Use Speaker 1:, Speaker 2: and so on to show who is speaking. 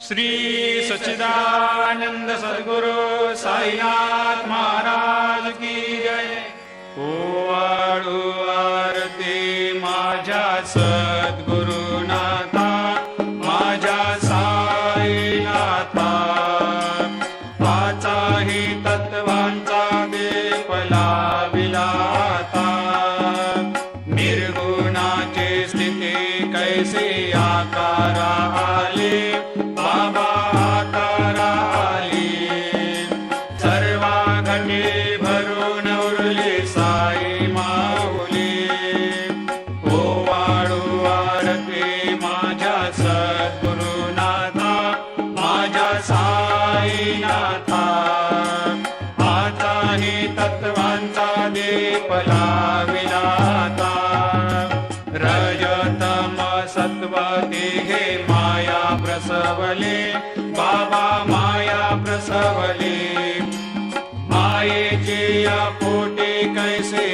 Speaker 1: श्री सच्चिदानंद सद्गुरु साईनाथ महाराज की जय। ओवाळू आरती माझ्या सद्गुरुनाथा, माझ्या साईनाथा, पाचाही तत्वांचा दीप लाविला आता। निर्गुणाची स्थिती कैसे आकारा आले, बाबा आकारा आली। सर्वा घटे भरून उरली साई माऊली। ओवाळू आरती माझ्या सद्गुरुनाथा, माझ्या साईनाथा, आताही तत्वांचा दीप लाविला आता। रजतम सत्व तिघे माया प्रसवले, बाबा माया प्रसवले। मायेची या पोटी कैसे